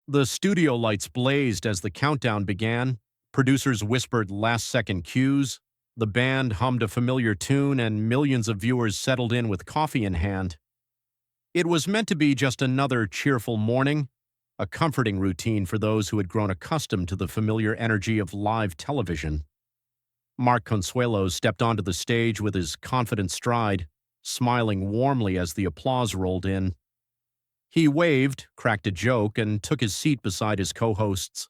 The studio lights blazed as the countdown began, producers whispered last-second cues, the band hummed a familiar tune, and millions of viewers settled in with coffee in hand. It was meant to be just another cheerful morning, a comforting routine for those who had grown accustomed to the familiar energy of live television. Mark Consuelos stepped onto the stage with his confident stride, smiling warmly as the applause rolled in. He waved, cracked a joke, and took his seat beside his co-hosts.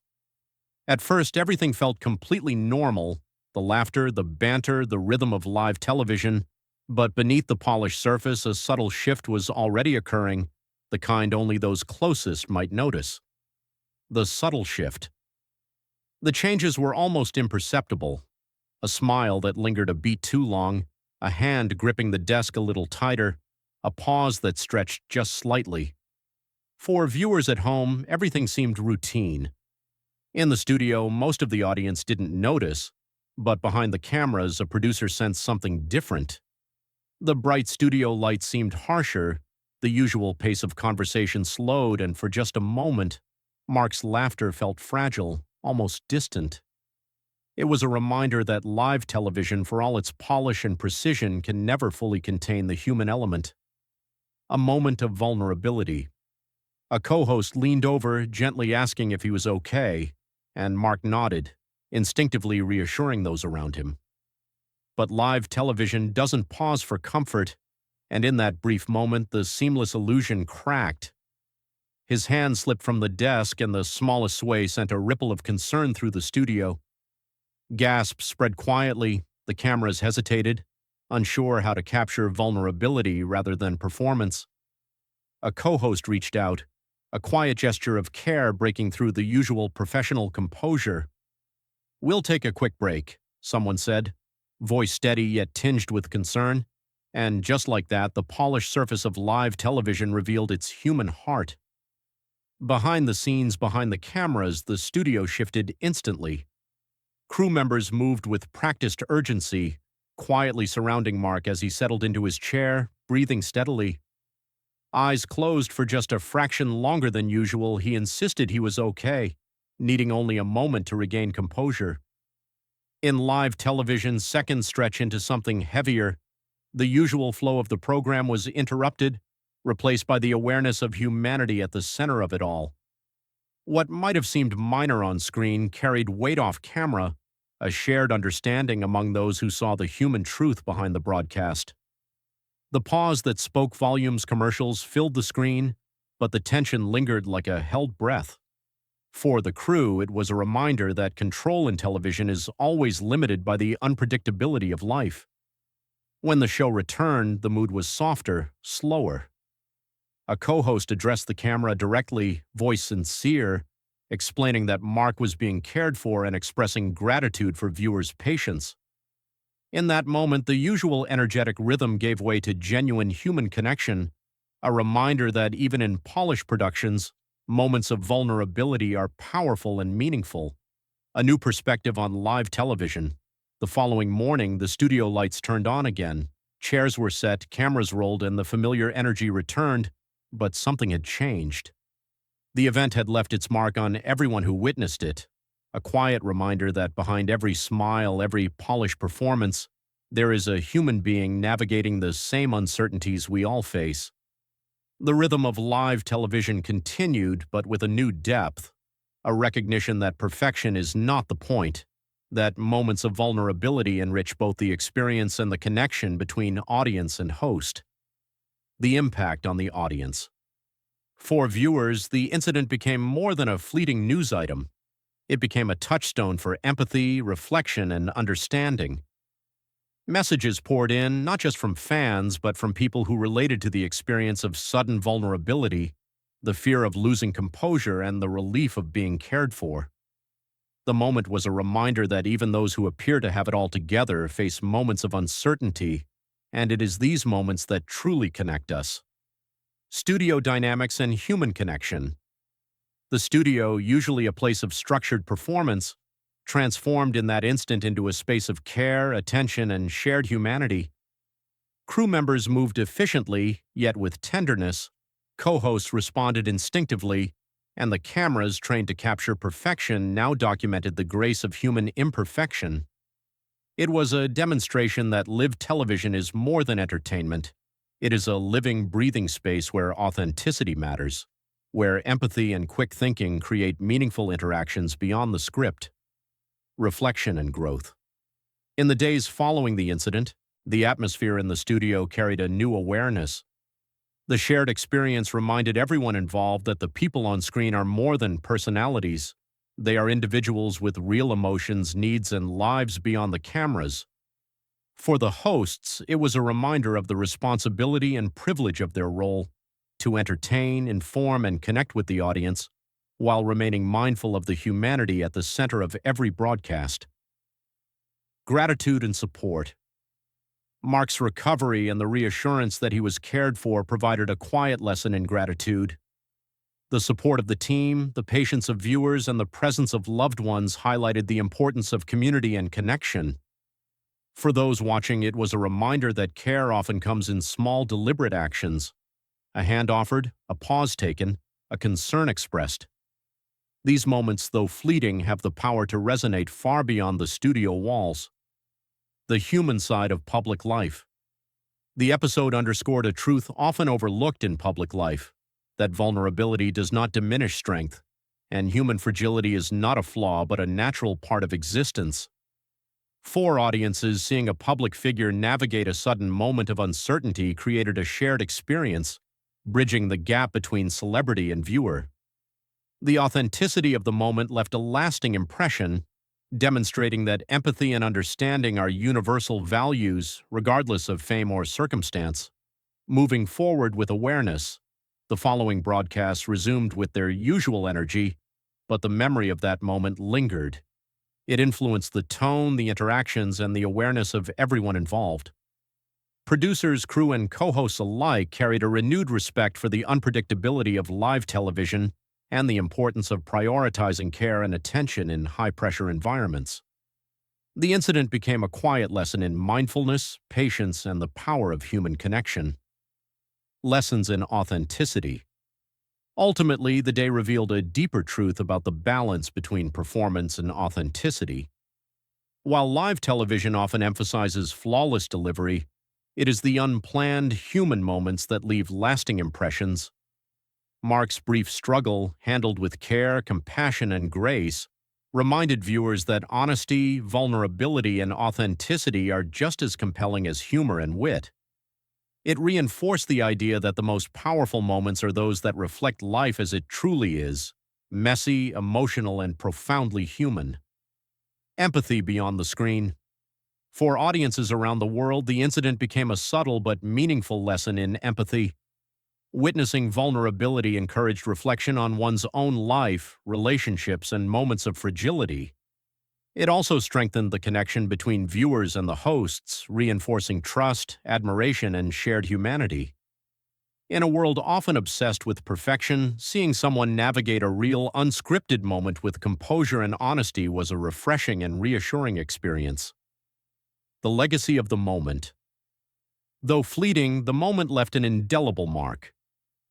At first, everything felt completely normal, the laughter, the banter, the rhythm of live television, but beneath the polished surface, a subtle shift was already occurring, the kind only those closest might notice. The subtle shift. The changes were almost imperceptible. A smile that lingered a beat too long, a hand gripping the desk a little tighter, a pause that stretched just slightly. For viewers at home, everything seemed routine. In the studio, most of the audience didn't notice, but behind the cameras, a producer sensed something different. The bright studio lights seemed harsher, the usual pace of conversation slowed, and for just a moment, Mark's laughter felt fragile, almost distant. It was a reminder that live television, for all its polish and precision, can never fully contain the human element. A moment of vulnerability. A co-host leaned over, gently asking if he was okay, and Mark nodded, instinctively reassuring those around him. But live television doesn't pause for comfort, and in that brief moment, the seamless illusion cracked. His hand slipped from the desk, and the smallest sway sent a ripple of concern through the studio. Gasps spread quietly, the cameras hesitated, unsure how to capture vulnerability rather than performance. A co-host reached out, a quiet gesture of care breaking through the usual professional composure. "We'll take a quick break," someone said, voice steady yet tinged with concern, and just like that, the polished surface of live television revealed its human heart. Behind the scenes, behind the cameras, the studio shifted instantly. Crew members moved with practiced urgency, quietly surrounding Mark as he settled into his chair, breathing steadily. Eyes closed for just a fraction longer than usual, he insisted he was okay, needing only a moment to regain composure. In live television, seconds stretch into something heavier. The usual flow of the program was interrupted, replaced by the awareness of humanity at the center of it all. What might have seemed minor on screen carried weight off camera, a shared understanding among those who saw the human truth behind the broadcast. The pause that spoke volumes commercials filled the screen, but the tension lingered like a held breath. For the crew, it was a reminder that control in television is always limited by the unpredictability of life. When the show returned, the mood was softer, slower. A co-host addressed the camera directly, voice sincere, explaining that Mark was being cared for and expressing gratitude for viewers' patience. In that moment, the usual energetic rhythm gave way to genuine human connection, a reminder that even in polished productions, moments of vulnerability are powerful and meaningful. A new perspective on live television. The following morning, the studio lights turned on again. Chairs were set, cameras rolled, and the familiar energy returned, but something had changed. The event had left its mark on everyone who witnessed it, a quiet reminder that behind every smile, every polished performance, there is a human being navigating the same uncertainties we all face. The rhythm of live television continued, but with a new depth, a recognition that perfection is not the point, that moments of vulnerability enrich both the experience and the connection between audience and host. The impact on the audience. For viewers, the incident became more than a fleeting news item. It became a touchstone for empathy, reflection, and understanding. Messages poured in, not just from fans, but from people who related to the experience of sudden vulnerability, the fear of losing composure, and the relief of being cared for. The moment was a reminder that even those who appear to have it all together face moments of uncertainty, and it is these moments that truly connect us. Studio dynamics and human connection. The studio, usually a place of structured performance, transformed in that instant into a space of care, attention, and shared humanity. Crew members moved efficiently, yet with tenderness. Co-hosts responded instinctively, and the cameras trained to capture perfection now documented the grace of human imperfection. It was a demonstration that live television is more than entertainment. It is a living, breathing space where authenticity matters, where empathy and quick thinking create meaningful interactions beyond the script, reflection and growth. In the days following the incident, the atmosphere in the studio carried a new awareness. The shared experience reminded everyone involved that the people on screen are more than personalities. They are individuals with real emotions, needs, and lives beyond the cameras. For the hosts, it was a reminder of the responsibility and privilege of their role to entertain, inform, and connect with the audience while remaining mindful of the humanity at the center of every broadcast. Gratitude and support. Mark's recovery and the reassurance that he was cared for provided a quiet lesson in gratitude. The support of the team, the patience of viewers, and the presence of loved ones highlighted the importance of community and connection. For those watching, it was a reminder that care often comes in small, deliberate actions. A hand offered, a pause taken, a concern expressed. These moments, though fleeting, have the power to resonate far beyond the studio walls. The human side of public life. The episode underscored a truth often overlooked in public life, that vulnerability does not diminish strength, and human fragility is not a flaw but a natural part of existence. For audiences, seeing a public figure navigate a sudden moment of uncertainty created a shared experience, bridging the gap between celebrity and viewer. The authenticity of the moment left a lasting impression, demonstrating that empathy and understanding are universal values regardless of fame or circumstance. Moving forward with awareness, the following broadcasts resumed with their usual energy, but the memory of that moment lingered. It influenced the tone, the interactions, and the awareness of everyone involved. Producers, crew, and co-hosts alike carried a renewed respect for the unpredictability of live television and the importance of prioritizing care and attention in high-pressure environments. The incident became a quiet lesson in mindfulness, patience, and the power of human connection. Lessons in authenticity. Ultimately, the day revealed a deeper truth about the balance between performance and authenticity. While live television often emphasizes flawless delivery, it is the unplanned human moments that leave lasting impressions. Mark's brief struggle, handled with care, compassion, and grace, reminded viewers that honesty, vulnerability, and authenticity are just as compelling as humor and wit. It reinforced the idea that the most powerful moments are those that reflect life as it truly is, messy, emotional, and profoundly human. Empathy beyond the screen. For audiences around the world, the incident became a subtle but meaningful lesson in empathy. Witnessing vulnerability encouraged reflection on one's own life, relationships, and moments of fragility. It also strengthened the connection between viewers and the hosts, reinforcing trust, admiration, and shared humanity. In a world often obsessed with perfection, seeing someone navigate a real, unscripted moment with composure and honesty was a refreshing and reassuring experience. The legacy of the moment. Though fleeting, the moment left an indelible mark.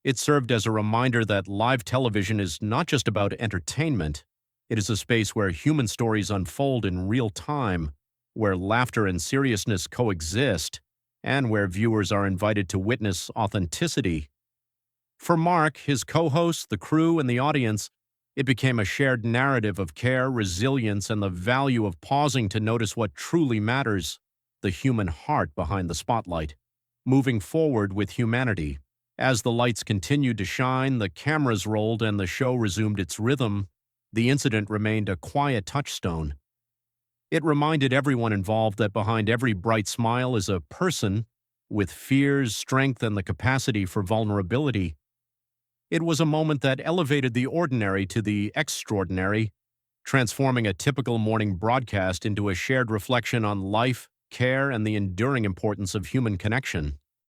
It served as a reminder that live television is not just about entertainment. It is a space where human stories unfold in real time, where laughter and seriousness coexist, and where viewers are invited to witness authenticity. For Mark, his co-hosts, the crew, and the audience, it became a shared narrative of care, resilience, and the value of pausing to notice what truly matters, the human heart behind the spotlight. Moving forward with humanity. As the lights continued to shine, the cameras rolled, and the show resumed its rhythm, the incident remained a quiet touchstone. It reminded everyone involved that behind every bright smile is a person with fears, strength, and the capacity for vulnerability. It was a moment that elevated the ordinary to the extraordinary, transforming a typical morning broadcast into a shared reflection on life, care, and the enduring importance of human connection.